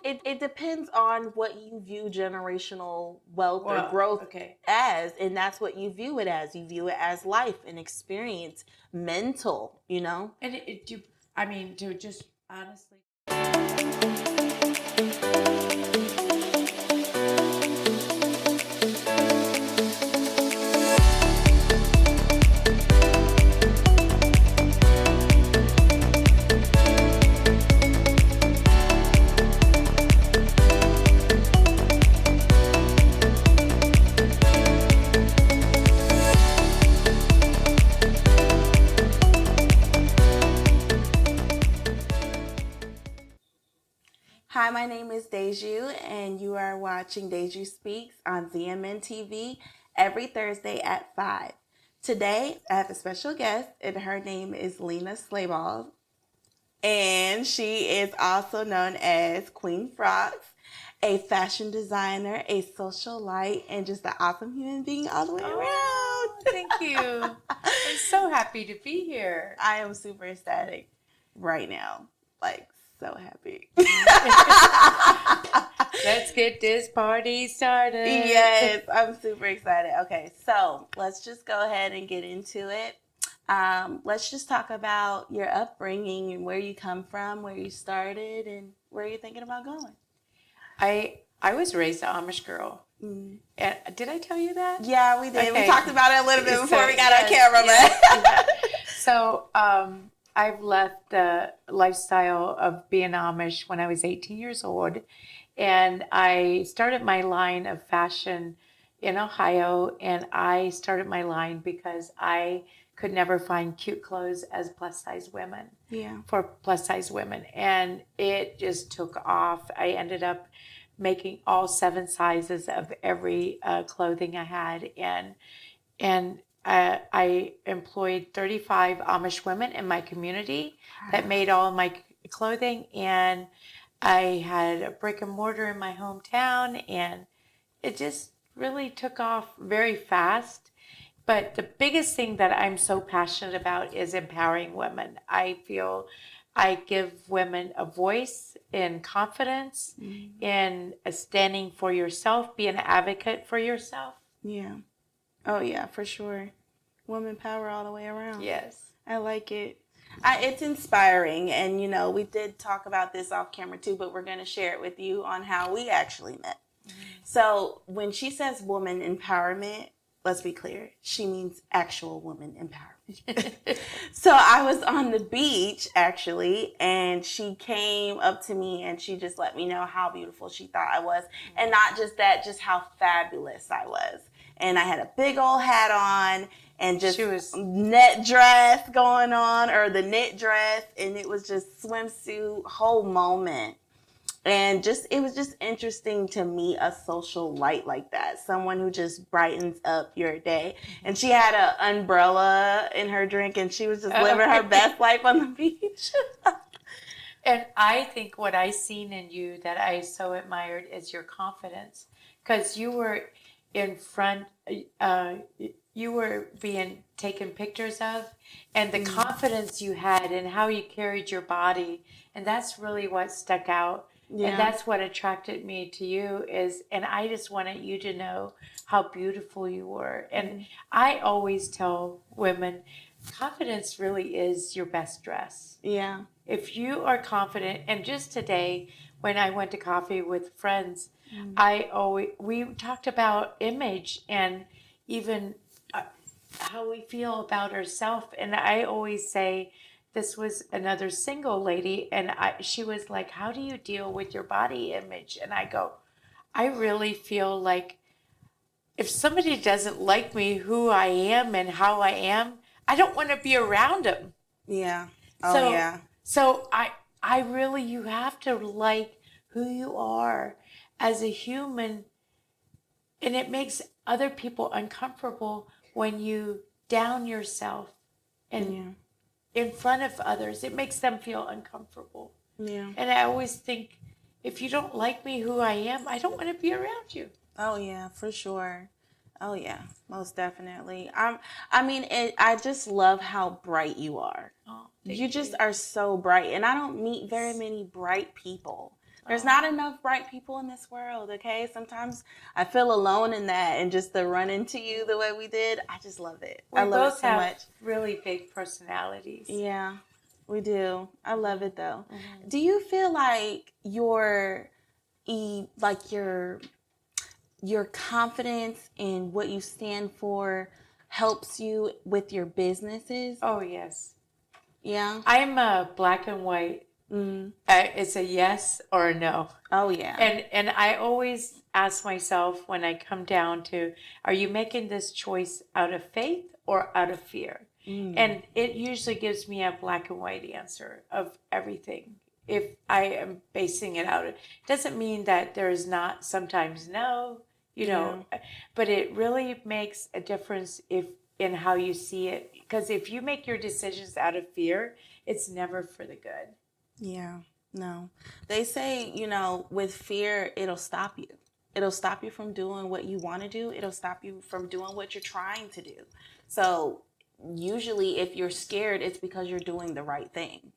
It depends on what you view generational wealth or Well, growth okay. as, and that's what you view it as. You view it as life and experience, mental, you know? And I mean, to just honestly. Hi, my name is Deju, and you are watching Deju Speaks on ZMN TV every Thursday at 5. Today, I have a special guest, and her name is Lena Slayball, and she is also known as Queen Frocks, a fashion designer, a social light, and just an awesome human being all the way Oh, around. thank you. I'm so happy to be here. I am super ecstatic right now, like so happy. Let's get this party started. Yes, I'm super excited. Okay, so let's just go ahead and get into it. Let's just talk about your upbringing and where you come from, where you started, and where you're thinking about going. I was raised an Amish girl. Mm. And did I tell you that? Yeah, we did. Okay. We talked about it a little bit before So, we got on yes, camera. yes, But yeah. So I've left the lifestyle of being Amish when I was 18 years old. And I started my line of fashion in Ohio. And I started my line because I could never find cute clothes as plus size women. yeah, For plus size women. And it just took off. I ended up making all 7 sizes of every clothing I had. And I employed 35 Amish women in my community that made all of my clothing. And I had a brick and mortar in my hometown, and it just really took off very fast. But the biggest thing that I'm so passionate about is empowering women. I feel I give women a voice and confidence in standing for yourself, be an advocate for yourself. yeah. Oh yeah, for sure. Woman power all the way around. Yes. I like it. It's inspiring, and we did talk about this off camera too, but we're going to share it with you on how we actually met. So when she says woman empowerment, let's be clear, she means actual woman empowerment. So I was on the beach actually, and she came up to me and she just let me know how beautiful she thought I was, and not just that, just how fabulous I was. And I had a big old hat on and just She was net dress going on, or the knit dress, and it was just swimsuit, whole moment. And it was just interesting to meet a social light like that, someone who just brightens up your day. And she had an umbrella in her drink, and she was just living her best life on the beach. And I think what I seen in you that I so admired is your confidence, because you were in front, you were being taken pictures of, and the confidence you had and how you carried your body, and that's really what stuck out. Yeah. And that's what attracted me to you and I just wanted you to know how beautiful you were. And I always tell women, confidence really is your best dress. Yeah. If you are confident, and just today when I went to coffee with friends, we talked about image and even how we feel about ourselves. And I always say, this was another single lady, and she was like, how do you deal with your body image? And I go, I really feel like if somebody doesn't like me, who I am and how I am, I don't want to be around them. Yeah. Oh, yeah. So I really, you have to like who you are as a human, and it makes other people uncomfortable when you down yourself and in front of others. It makes them feel uncomfortable. Yeah. And I always think, if you don't like me who I am, I don't want to be around you. Oh yeah, for sure. Oh yeah, most definitely. I just love how bright you are. Oh, You just are so bright, and I don't meet very many bright people. There's not enough bright people in this world, okay? Sometimes I feel alone in that, and just to run into you the way we did, I just love it. I love it so much. We both have really big personalities. Yeah, we do. I love it though. Do you feel like your confidence in what you stand for helps you with your businesses? Oh, yes. Yeah? I'm a black and white. It's a yes or a no. Oh, yeah. And I always ask myself when I come down to, are you making this choice out of faith or out of fear? And it usually gives me a black and white answer of everything. If I am basing it out, it doesn't mean that there is not sometimes no, you know, but it really makes a difference in how you see it. Because if you make your decisions out of fear, it's never for the good. Yeah, no. They say, you know, with fear, it'll stop you. It'll stop you from doing what you want to do. It'll stop you from doing what you're trying to do. So usually if you're scared, it's because you're doing the right thing.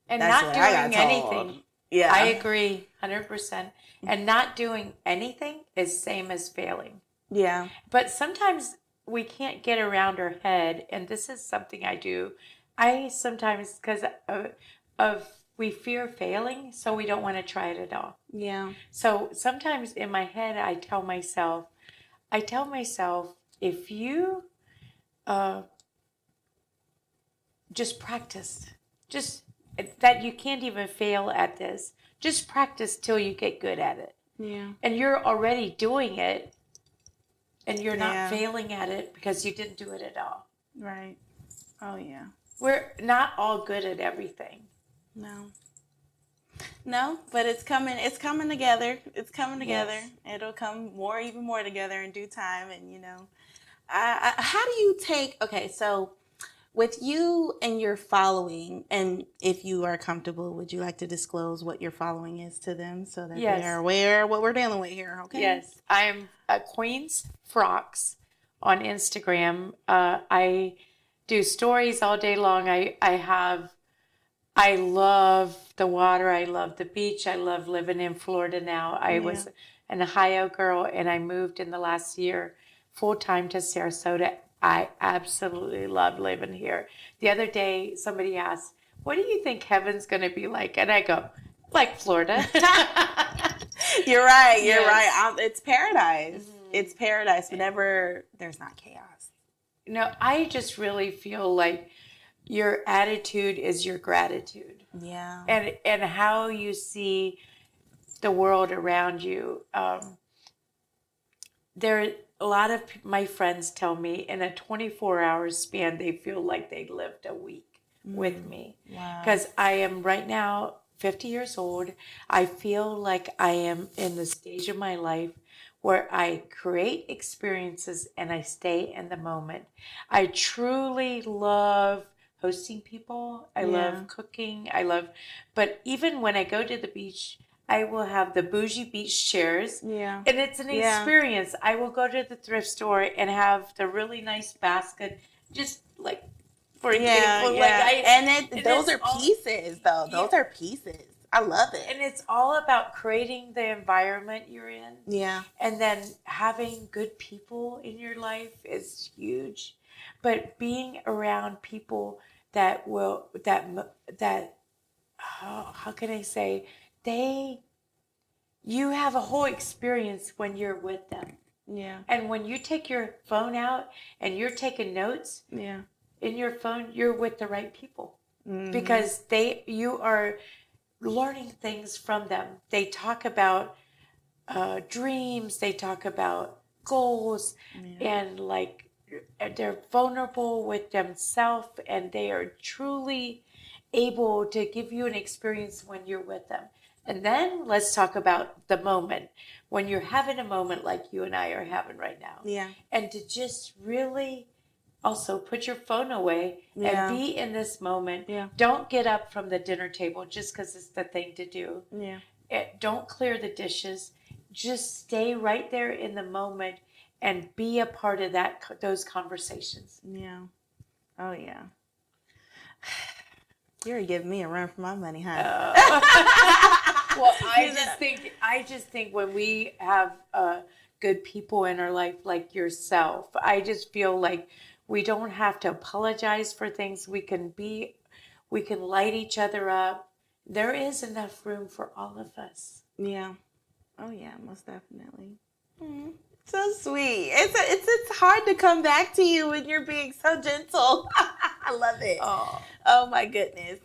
And not doing anything. Yeah. I agree 100%. And not doing anything is same as failing. Yeah. But sometimes we can't get around our head, and this is something I do. I sometimes, because of we fear failing, so we don't want to try it at all. Yeah. So sometimes in my head, I tell myself, if you just practice, just that you can't even fail at this. Just practice till you get good at it. Yeah. And you're already doing it, and you're not failing at it because you didn't do it at all. Right. Oh, yeah. We're not all good at everything. No, but it's coming together. It's coming together. Yes. It'll come even more together in due time. And, you know, how do you so with you and your following, and if you are comfortable, would you like to disclose what your following is to them so that they are aware of what we're dealing with here? Okay. Yes. I'm Queen's Frocks on Instagram. I do stories all day long. I love the water. I love the beach. I love living in Florida now. I was an Ohio girl, and I moved in the last year full-time to Sarasota. I absolutely love living here. The other day, somebody asked, what do you think heaven's going to be like? And I go, like Florida. You're right. You're right. It's paradise. It's paradise whenever there's not chaos. No, I just really feel like your attitude is your gratitude. Yeah. And how you see the world around you. A lot of my friends tell me in a 24-hour span, they feel like they lived a week with me. Because I am right now 50 years old. I feel like I am in the stage of my life where I create experiences and I stay in the moment. I truly love hosting people. I love cooking. But even when I go to the beach, I will have the bougie beach chairs. Yeah. And it's an experience. I will go to the thrift store and have the really nice basket, just like, for example. Those are pieces, though. Those are pieces. I love it. And it's all about creating the environment you're in. Yeah. And then having good people in your life is huge. But being around people that how can I say, you have a whole experience when you're with them. Yeah. And when you take your phone out and you're taking notes in your phone, you're with the right people. Because you are learning things from them. They talk about dreams, they talk about goals, and like they're vulnerable with themselves, and they are truly able to give you an experience when you're with them. And then let's talk about the moment when you're having a moment like you and I are having right now. Yeah. And to just really also put your phone away and be in this moment. Yeah. Don't get up from the dinner table just because it's the thing to do. Yeah. Don't clear the dishes. Just stay right there in the moment and be a part of those conversations. Yeah. Oh, yeah. You're giving me a run for my money, huh? Well, I just think when we have good people in our life like yourself, I just feel like we don't have to apologize for things. We can light each other up. There is enough room for all of us. Yeah. Oh yeah, most definitely. Mm, so sweet. It's hard to come back to you when you're being so gentle. I love it. Oh my goodness.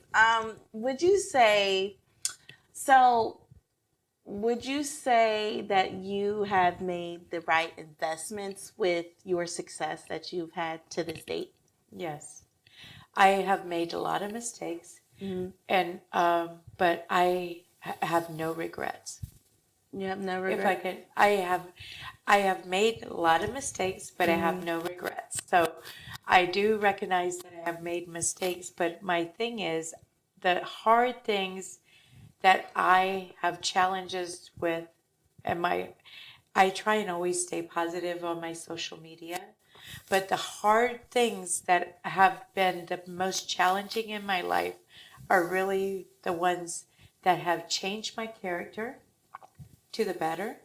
Would you say so? Would you say that you have made the right investments with your success that you've had to this date? Yes, I have made a lot of mistakes, and but I have no regrets. You have no regrets? If I could, I have made a lot of mistakes, but I have no regrets. So I do recognize that I have made mistakes, but my thing is the hard things that I have challenges with, and I try and always stay positive on my social media, but the hard things that have been the most challenging in my life are really the ones that have changed my character to the better.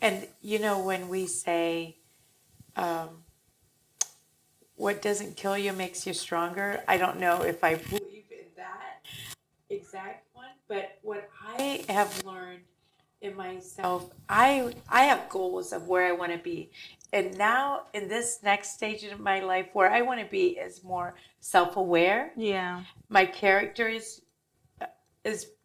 And you know, when we say what doesn't kill you makes you stronger, I don't know if I believe in that exact one, but what I have learned in myself, I have goals of where I want to be. And now in this next stage of my life, where I want to be is more self-aware. Yeah. My character is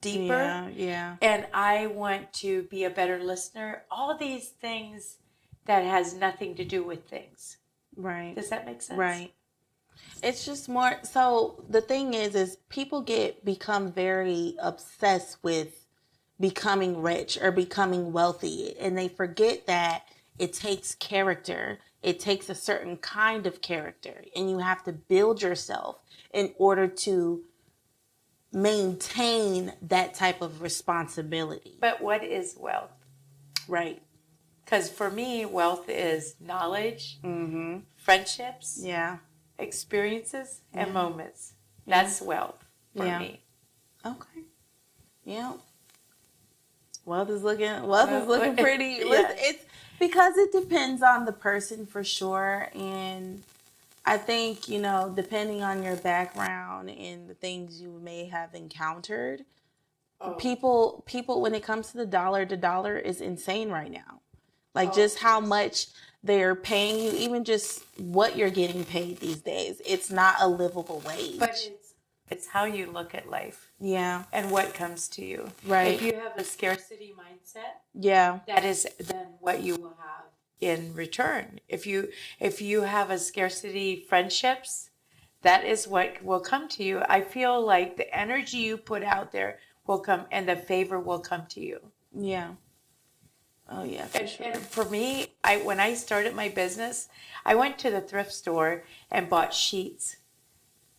deeper. Yeah, yeah. And I want to be a better listener. All these things that has nothing to do with things. Right. Does that make sense? Right. It's just more, so the thing is people become very obsessed with becoming rich or becoming wealthy, and they forget that it takes character. It takes a certain kind of character, and you have to build yourself in order to maintain that type of responsibility. But what is wealth? Right. Because for me, wealth is knowledge, friendships, Yeah. experiences, and moments. That's wealth for me. Okay. Yeah. Wealth is looking pretty. Yeah. It's because it depends on the person for sure, and I think, depending on your background and the things you may have encountered, people when it comes to the dollar is insane right now. Like just how much they're paying you, even just what you're getting paid these days. It's not a livable wage. But it's how you look at life. Yeah. And what comes to you. Right. If you have a scarcity mindset, yeah, that is then what you will have in return. If you have a scarcity friendships, that is what will come to you. I feel like the energy you put out there will come, and the favor will come to you. Yeah. Oh yeah, for sure. And for me, when I started my business, I went to the thrift store and bought sheets.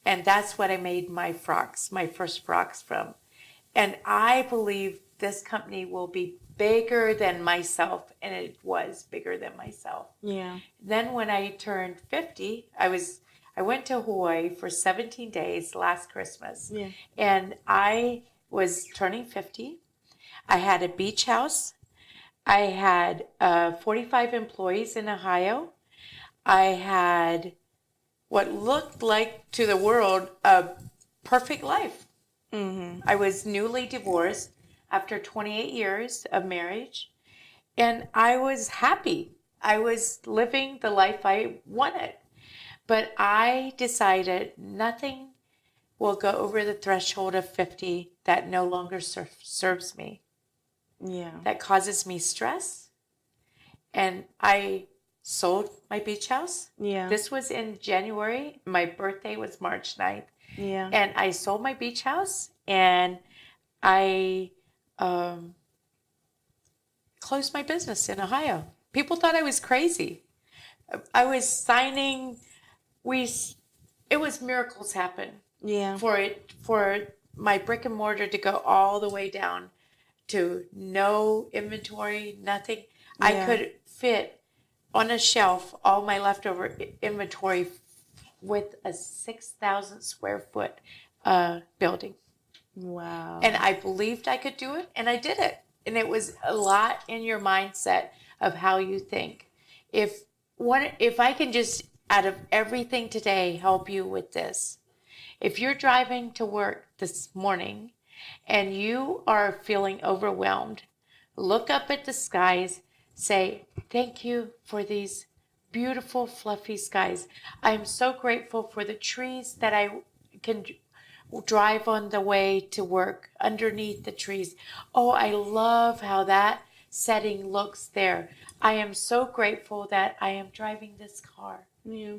And that's what I made my first frocks from. And I believe this company will be bigger than myself, and it was bigger than myself. Yeah. Then when I turned 50, I went to Hawaii for 17 days last Christmas. Yeah. And I was turning 50. I had a beach house. I had 45 employees in Ohio. I had what looked like to the world a perfect life. I was newly divorced after 28 years of marriage, and I was happy. I was living the life I wanted. But I decided nothing will go over the threshold of 50 that no longer serves me. Yeah. That causes me stress. And I sold my beach house. Yeah. This was in January. My birthday was March 9th. Yeah. And I sold my beach house, and I closed my business in Ohio. People thought I was crazy. I was signing. It was miracles happen. Yeah. For my brick and mortar to go all the way down to no inventory, nothing. Yeah. I could fit on a shelf all my leftover inventory with a 6,000 square foot building. Wow. And I believed I could do it, and I did it. And it was a lot in your mindset of how you think. If I can just, out of everything today, help you with this. If you're driving to work this morning and you are feeling overwhelmed, look up at the skies, say, thank you for these beautiful, fluffy skies. I'm so grateful for the trees that I can drive on the way to work underneath the trees. Oh, I love how that setting looks there. I am so grateful that I am driving this car. Yeah.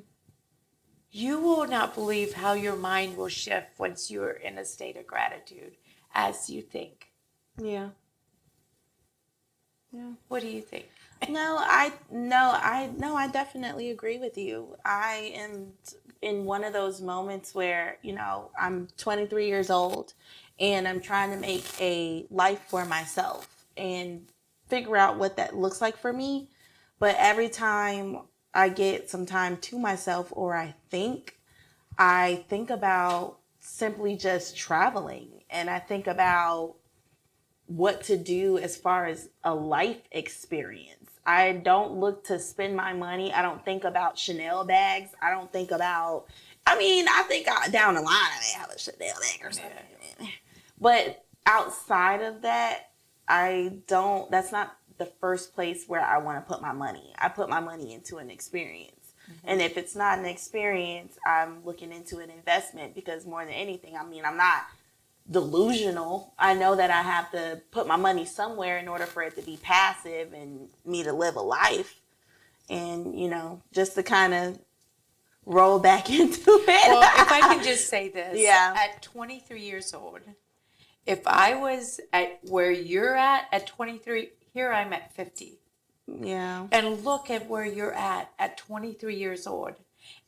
You will not believe how your mind will shift once you're in a state of gratitude as you think. Yeah. Yeah. What do you think? I definitely agree with you. I am in one of those moments where, I'm 23 years old and I'm trying to make a life for myself and figure out what that looks like for me. But every time I get some time to myself or I think about simply just traveling, and I think about what to do as far as a life experience. I don't look to spend my money. I don't think about Chanel bags. I don't think about, I think down the line I may have a Chanel bag or something. Yeah. But outside of that, that's not the first place where I want to put my money. I put my money into an experience. Mm-hmm. And if it's not an experience, I'm looking into an investment, because more than anything, I'm not delusional. I know that I have to put my money somewhere in order for it to be passive and me to live a life. And, just to kind of roll back into it. Well, if I can just say this. Yeah. At 23 years old, if I was at where you're at 23, here I'm at 50. Yeah. And look at where you're at 23 years old.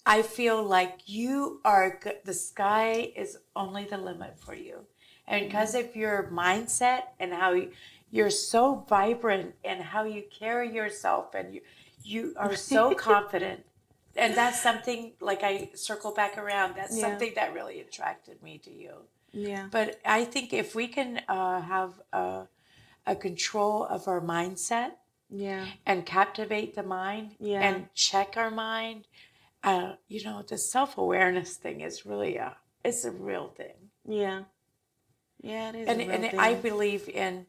I feel like you are, the sky is only the limit for you. And because of your mindset and how you're so vibrant and how you carry yourself, and you are so confident. And that's something, like, I circle back around, that's something that really attracted me to you. Yeah. But I think if we can have a control of our mindset, and captivate the mind, and check our mind, the self-awareness thing is really it's a real thing. Yeah. Yeah, it is And a real thing. I believe in,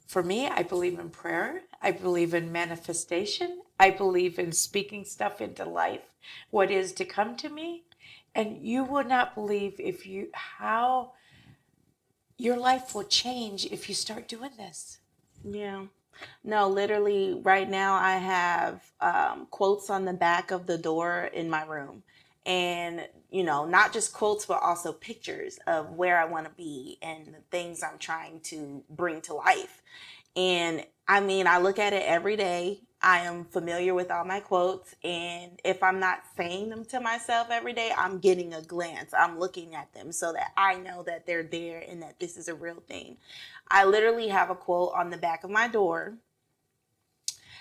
for me, I believe in prayer. I believe in manifestation. I believe in speaking stuff into life, what is to come to me. And you will not believe how your life will change if you start doing this. Yeah. No, literally right now I have quotes on the back of the door in my room. And, not just quotes, but also pictures of where I want to be and the things I'm trying to bring to life. And I look at it every day. I am familiar with all my quotes. And if I'm not saying them to myself every day, I'm getting a glance. I'm looking at them so that I know that they're there and that this is a real thing. I literally have a quote on the back of my door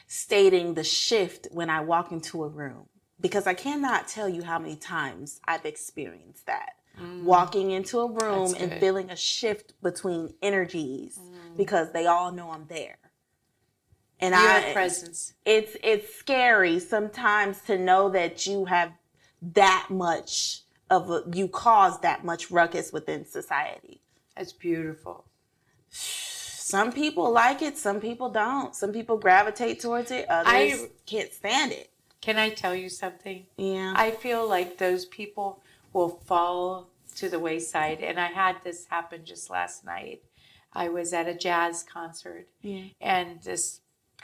stating the shift when I walk into a room, because I cannot tell you how many times I've experienced that. Walking into a room and feeling a shift between energies because they all know I'm there. And your presence. It's scary sometimes to know that you have that much you cause that much ruckus within society. That's beautiful. Some people like it, some people don't. Some people gravitate towards it, others can't stand it. Can I tell you something? Yeah. I feel like those people will fall to the wayside. And I had this happen just last night. I was at a jazz concert, and this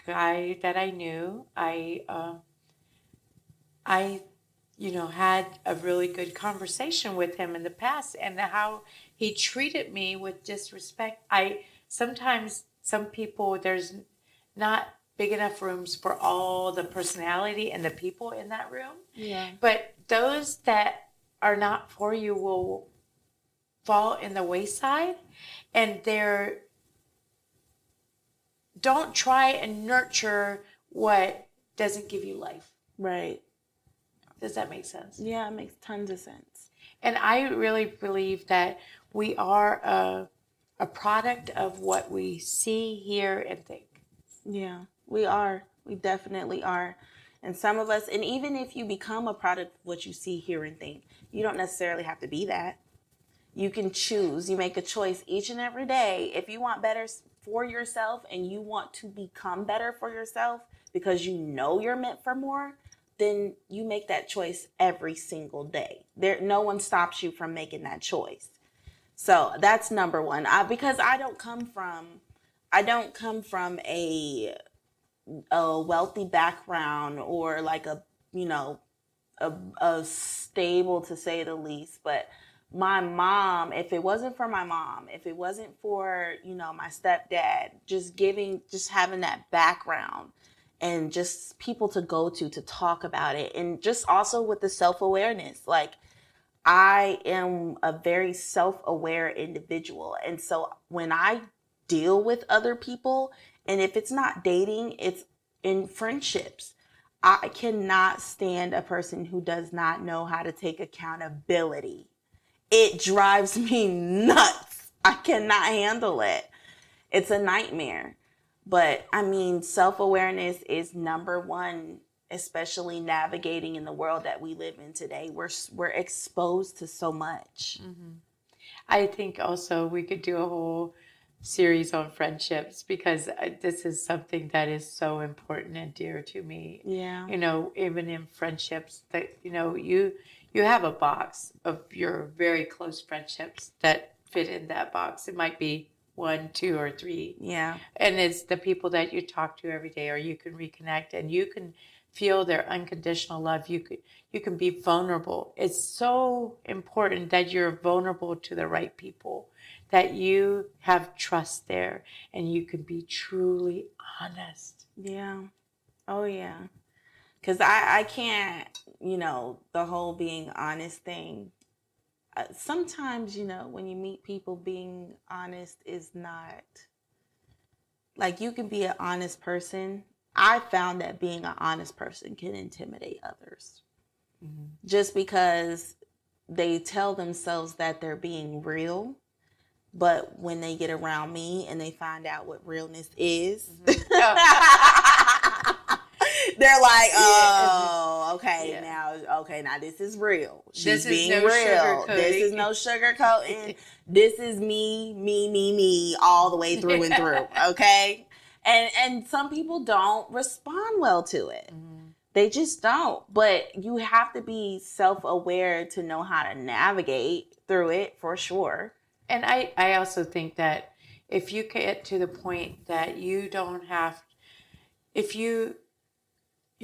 guy that I knew, I had a really good conversation with him in the past, and how he treated me with disrespect. Sometimes some people, there's not big enough rooms for all the personality and the people in that room. Yeah. But those that are not for you will fall in the wayside, and don't try and nurture what doesn't give you life. Right. Does that make sense? Yeah, it makes tons of sense. And I really believe that we are a product of what we see, hear, and think. Yeah, we are. We definitely are. And some of us, and even if you become a product of what you see, hear, and think, you don't necessarily have to be that. You can choose. You make a choice each and every day. If you want better for yourself and you want to become better for yourself because you know you're meant for more, then you make that choice every single day. No one stops you from making that choice. So that's number one. Because I don't come from a wealthy background or like a stable, to say the least. But my mom, if it wasn't for my mom, if it wasn't for my stepdad, just having that background and just people to go to talk about it, and just also with the self-awareness, like I am a very self-aware individual. And so when I deal with other people, and if it's not dating, it's in friendships, I cannot stand a person who does not know how to take accountability. It drives me nuts. I cannot handle it. It's a nightmare. But I mean, self-awareness is number one, especially navigating in the world that we live in today. We're exposed to so much. Mm-hmm. I think also we could do a whole series on friendships, because this is something that is so important and dear to me. Yeah. Even in friendships that, you have a box of your very close friendships that fit in that box. It might be 1, 2, or 3. Yeah. And it's the people that you talk to every day, or you can reconnect and you can feel their unconditional love. You can be vulnerable. It's so important that you're vulnerable to the right people, that you have trust there and you can be truly honest. Yeah. Oh, yeah. Because I can't, the whole being honest thing. Sometimes, when you meet people, being honest is not, like, you can be an honest person. I found that being an honest person can intimidate others. Mm-hmm. Just because they tell themselves that they're being real, but when they get around me and they find out what realness is, they're like, oh, okay, now this is real. She's being real. This is no sugarcoating. This is me, all the way through and through, okay? And some people don't respond well to it. Mm-hmm. They just don't. But you have to be self-aware to know how to navigate through it, for sure. And I also think that if you get to the point that you don't have, if you're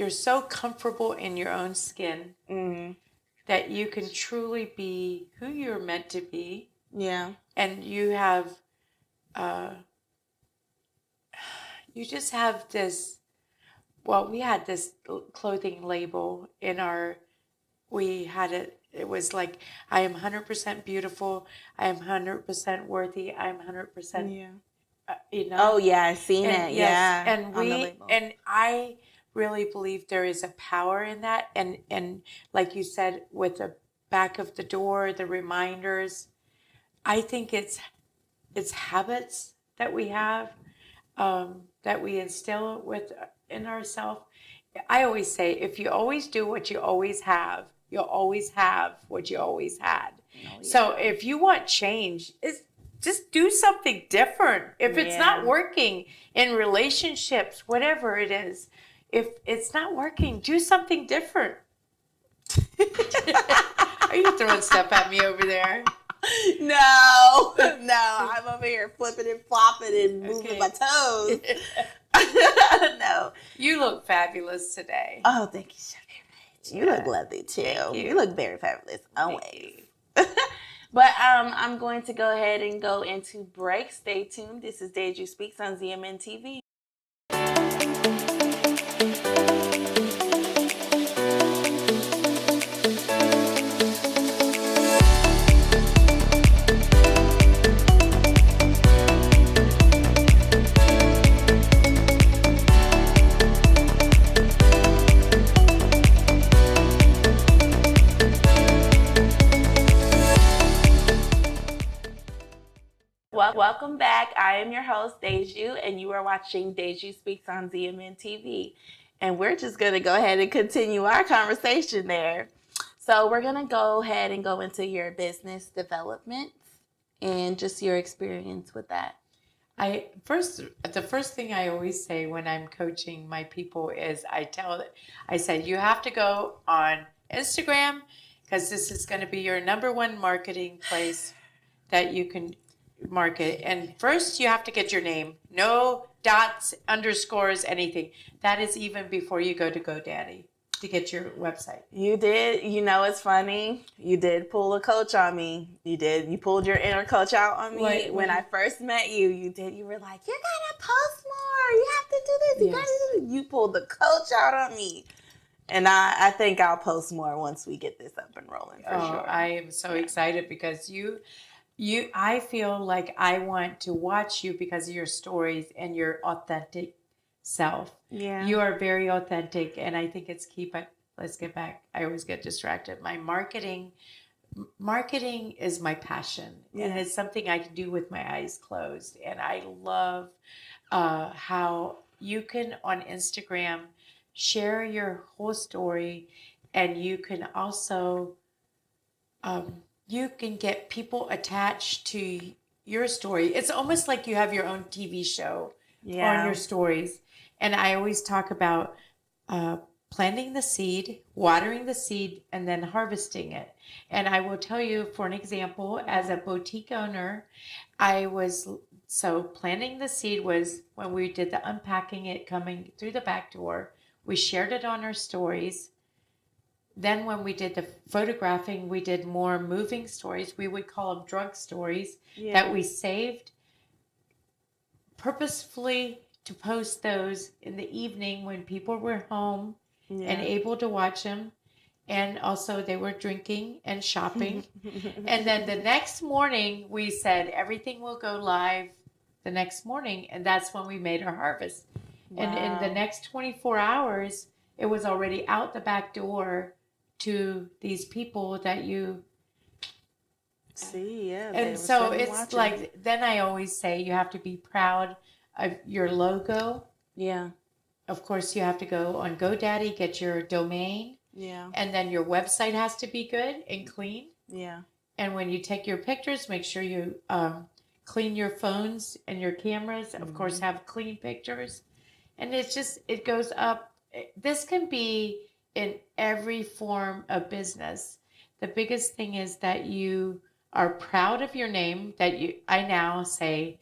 so comfortable in your own skin, mm-hmm. that you can truly be who you're meant to be. Yeah. And you have, you just have this, we had this clothing label it was like, I am 100% beautiful. I am 100% worthy. I am 100%, Oh, yeah, I've seen it. Yes, yeah. And I really believe there is a power in that. And like you said, with the back of the door, the reminders, I think it's habits that we have, that we instill in ourselves. I always say, if you always do what you always have, you'll always have what you always had. Oh, yeah. So if you want change, just do something different. If it's not working in relationships, whatever it is, if it's not working, do something different. Are you throwing stuff at me over there? No, I'm over here flipping and flopping and moving my toes. No. You look fabulous today. Oh, thank you so very much. You look lovely too. You look very fabulous always. But I'm going to go ahead and go into break. Stay tuned. This is Deju Speaks on ZMN TV. Welcome back. I am your host, Deju, and you are watching Deju Speaks on ZMN TV. And we're just going to go ahead and continue our conversation there. So we're going to go ahead and go into your business development and just your experience with that. The first thing I always say when I'm coaching my people is I say, you have to go on Instagram because this is going to be your number one marketing place that you can market. And first you have to get your name. No dots, underscores, anything. That is even before you go to GoDaddy to get your website. You did. You know, it's funny. You did pull a coach on me. You did. You pulled your inner coach out on me. When I first met you, you did. You were like, you got to post more. You have to do this. You got to do this. You pulled the coach out on me. And I think I'll post more once we get this up and rolling for sure. I am so excited because I feel like I want to watch you because of your stories and your authentic self. Yeah. You are very authentic, and I think it's key. But let's get back. I always get distracted. My marketing is my passion, and it's something I can do with my eyes closed. And I love how you can on Instagram share your whole story, and you can also you can get people attached to your story. It's almost like you have your own TV show on your stories. And I always talk about planting the seed, watering the seed, and then harvesting it. And I will tell you, for an example, as a boutique owner, planting the seed was when we did the unpacking it coming through the back door. We shared it on our stories. Then when we did the photographing, we did more moving stories. We would call them drug stories that we saved purposefully to post those in the evening when people were home and able to watch them. And also they were drinking and shopping. And then the next morning we said everything will go live the next morning. And that's when we made our harvest. Wow. And in the next 24 hours, it was already out the back door to these people that you see. And so it's watching. Like, then I always say you have to be proud of your logo. Yeah. Of course, you have to go on GoDaddy, get your domain. Yeah. And then your website has to be good and clean. Yeah. And when you take your pictures, make sure you clean your phones and your cameras. Of course, have clean pictures. And it goes up. This can be in every form of business. The biggest thing is that you are proud of your name, I now say,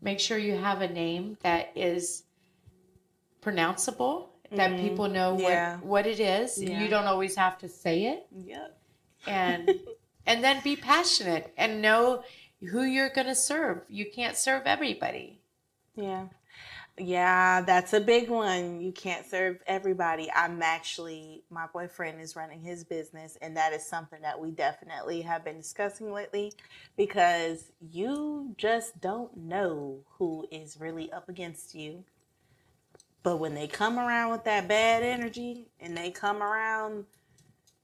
make sure you have a name that is pronounceable, that people know what it is. Yeah. You don't always have to say it. Yeah. And then be passionate and know who you're going to serve. You can't serve everybody. Yeah. Yeah, that's a big one. You can't serve everybody. My boyfriend is running his business, and that is something that we definitely have been discussing lately, because you just don't know who is really up against you. But when they come around with that bad energy and they come around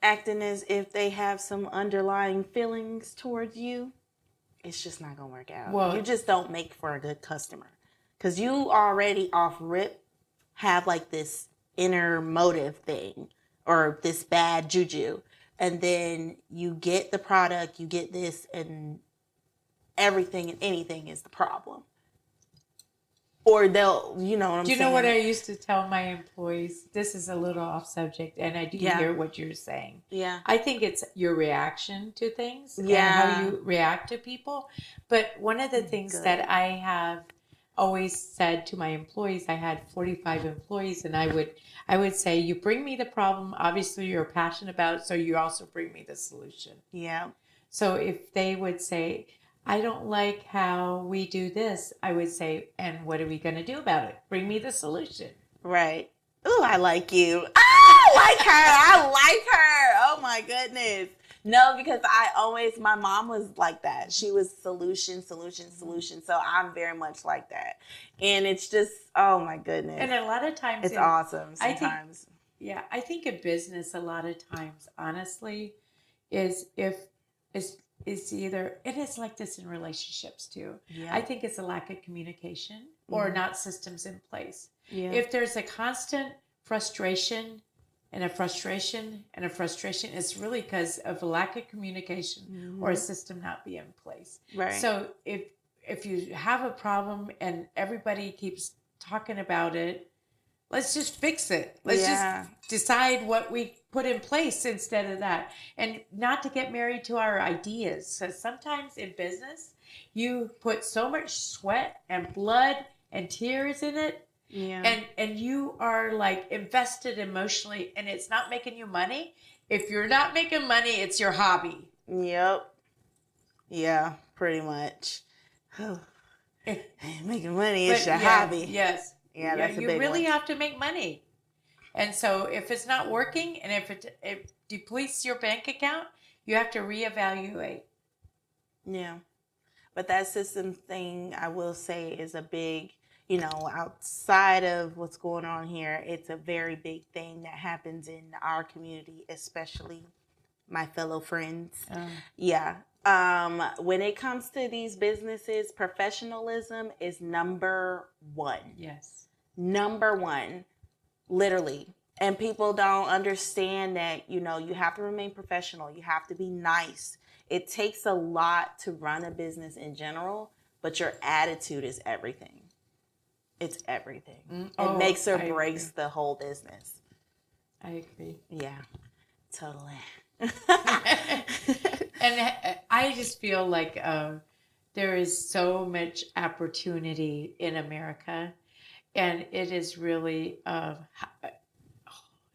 acting as if they have some underlying feelings towards you, it's just not going to work out. Well, you just don't make for a good customer. Because you already off rip have like this inner motive thing or this bad juju. And then you get the product, you get this, and everything and anything is the problem. Or they'll, you know what I'm saying? Do you know what I used to tell my employees? This is a little off subject, and I do hear what you're saying. Yeah. I think it's your reaction to things and how you react to people. But one of the things that I have always said to my employees, I had 45 employees, and I would say, you bring me the problem, obviously you're passionate about it, so you also bring me the solution. Yeah. So if they would say, I don't like how we do this, I would say, and what are we going to do about it? Bring me the solution. Right. Ooh, I like you. I like her. I like her. Oh my goodness. No, because my mom was like that. She was solution. So I'm very much like that. And it's just, oh my goodness. And a lot of times it's awesome sometimes. I think in business, a lot of times, honestly, is if it's is either, and it's like this in relationships too. Yeah. I think it's a lack of communication or not systems in place. Yeah. If there's a constant frustration and a frustration and a frustration, it's really because of a lack of communication or a system not being in place. Right. So if you have a problem and everybody keeps talking about it, let's just fix it. Let's just decide what we put in place instead of that. And not to get married to our ideas. So sometimes in business, you put so much sweat and blood and tears in it. Yeah. And you are like invested emotionally, and it's not making you money. If you're not making money, it's your hobby. Yep. Yeah, pretty much. Making money is your hobby. Yes. Yeah, that's a big one. You really have to make money. And so if it's not working and if it depletes your bank account, you have to reevaluate. Yeah. But that system thing, I will say, is a big, outside of what's going on here, it's a very big thing that happens in our community, especially my fellow friends. Yeah. When it comes to these businesses, professionalism is number one. Yes. Number one, literally. And people don't understand that, you have to remain professional. You have to be nice. It takes a lot to run a business in general, but your attitude is everything. It's everything. It makes or breaks the whole business. I agree. Yeah, totally. And I just feel like there is so much opportunity in America, and it is really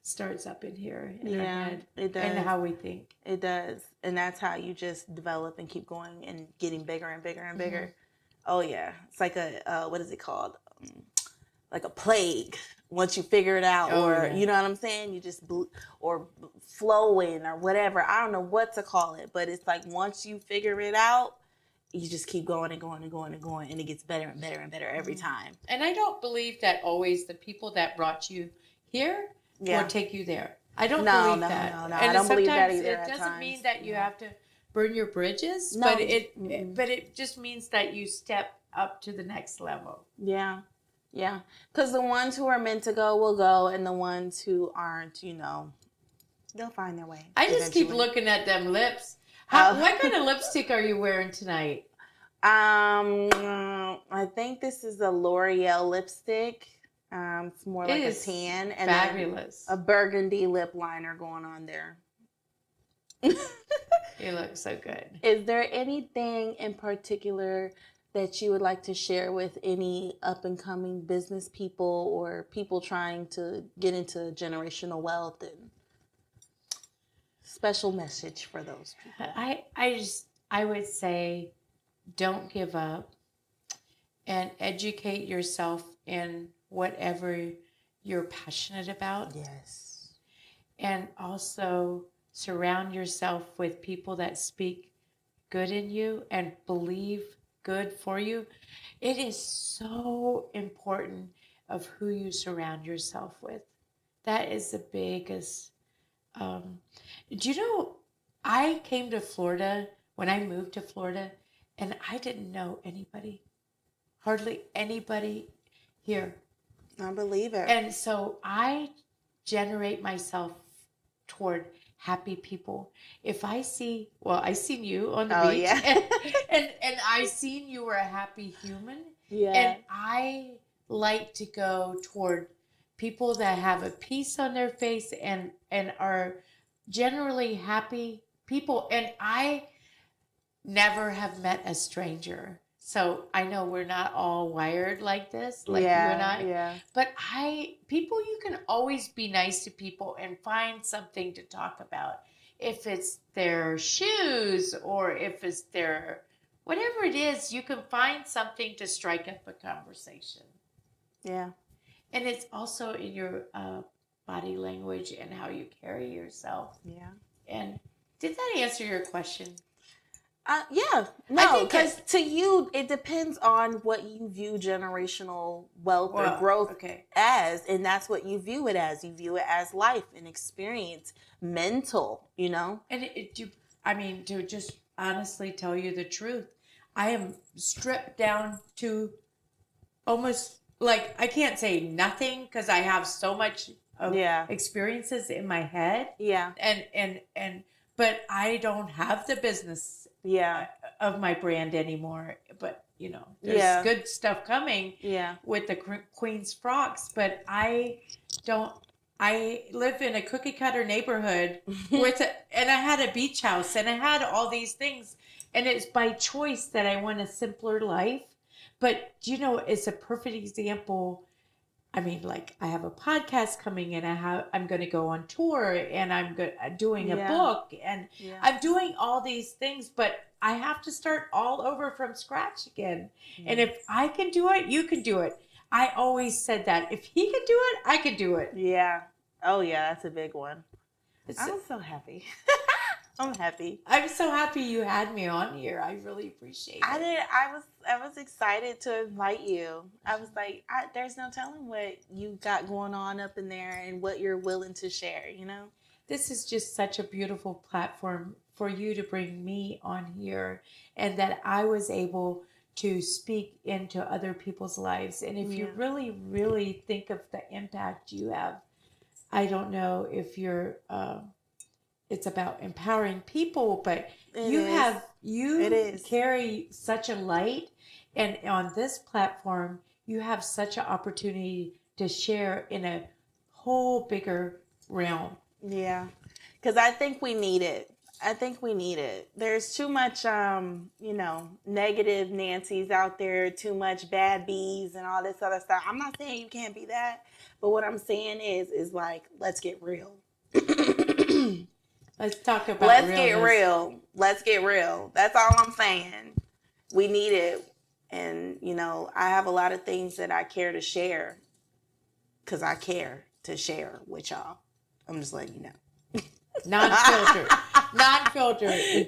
starts up in here in our head. It does. And how we think. It does. And that's how you just develop and keep going and getting bigger and bigger and bigger. Oh, yeah. It's like a, what is it called? Like a plague. Once you figure it out, you know what I'm saying? You just, or flowing or whatever. I don't know what to call it, but it's like once you figure it out, you just keep going and going and going and going, and it gets better and better and better every time. And I don't believe that always the people that brought you here will take you there. I don't believe that. No, I don't believe that either. It doesn't mean that you have to burn your bridges, but it just means that you step up to the next level. Yeah. Yeah. Because the ones who are meant to go will go, and the ones who aren't, they'll find their way. I just keep looking at them lips. What kind of lipstick are you wearing tonight? I think this is a L'Oreal lipstick. It's more like a tan. And fabulous. A burgundy lip liner going on there. You look so good. Is there anything in particular that you would like to share with any up-and-coming business people or people trying to get into generational wealth, and special message for those people? I would say don't give up and educate yourself in whatever you're passionate about. Yes. And also surround yourself with people that speak good in you and believe good for you. It is so important of who you surround yourself with. That is the biggest. Do you know, I came to Florida when I moved to Florida, and I didn't know anybody, hardly anybody here. I believe it. And so I generate myself toward happy people. If I see, I seen you on the beach, and I seen you were a happy human. Yeah. And I like to go toward people that have a peace on their face and are generally happy people. And I never have met a stranger. So I know we're not all wired like this, like you and I. Yeah. But you can always be nice to people and find something to talk about. If it's their shoes or if it's their, whatever it is, you can find something to strike up a conversation. Yeah. And it's also in your body language and how you carry yourself. Yeah. And did that answer your question? Yeah. No, because to you, it depends on what you view generational wealth or growth as, and that's what you view it as. You view it as life and experience, mental, And to just honestly tell you the truth. I am stripped down to almost like I can't say nothing because I have so much of experiences in my head. Yeah. And but I don't have the business of my brand anymore. But you know, there's good stuff coming with the Queen's frocks, but I live in a cookie cutter neighborhood and I had a beach house and I had all these things, and it's by choice that I want a simpler life. But you know, it's a perfect example. I mean, like I have a podcast coming and I'm going to go on tour and I'm doing a book and I'm doing all these things, but I have to start all over from scratch again. And if I can do it, you can do it. I always said that if he can do it, I can do it. Yeah. Oh yeah, that's a big one. I'm so happy. I'm happy. I'm so happy you had me on here. I really appreciate it. I was excited to invite you. I was like, there's no telling what you got going on up in there and what you're willing to share, you know? This is just such a beautiful platform for you to bring me on here, and that I was able to speak into other people's lives. And if you really, really think of the impact you have, I don't know if you're... it's about empowering people, but you carry such a light, and on this platform you have such an opportunity to share in a whole bigger realm. Yeah, because I think we need it. There's too much, negative Nancy's out there, too much bad bees and all this other stuff. I'm not saying you can't be that, but what I'm saying is like, let's get real. Let's talk about Let's get real. Let's get real. That's all I'm saying. We need it. And, you know, I have a lot of things that I care to share because I care to share with y'all. I'm just letting you know. Non-filtered.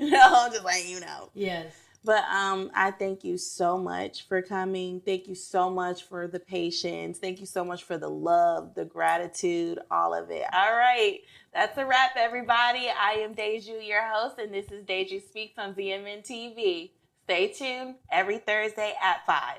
No, I'm just letting you know. Yes. But I thank you so much for coming. Thank you so much for the patience. Thank you so much for the love, the gratitude, all of it. All right. That's a wrap, everybody. I am Deju, your host, and this is Deju Speaks on ZMN TV. Stay tuned every Thursday at 5.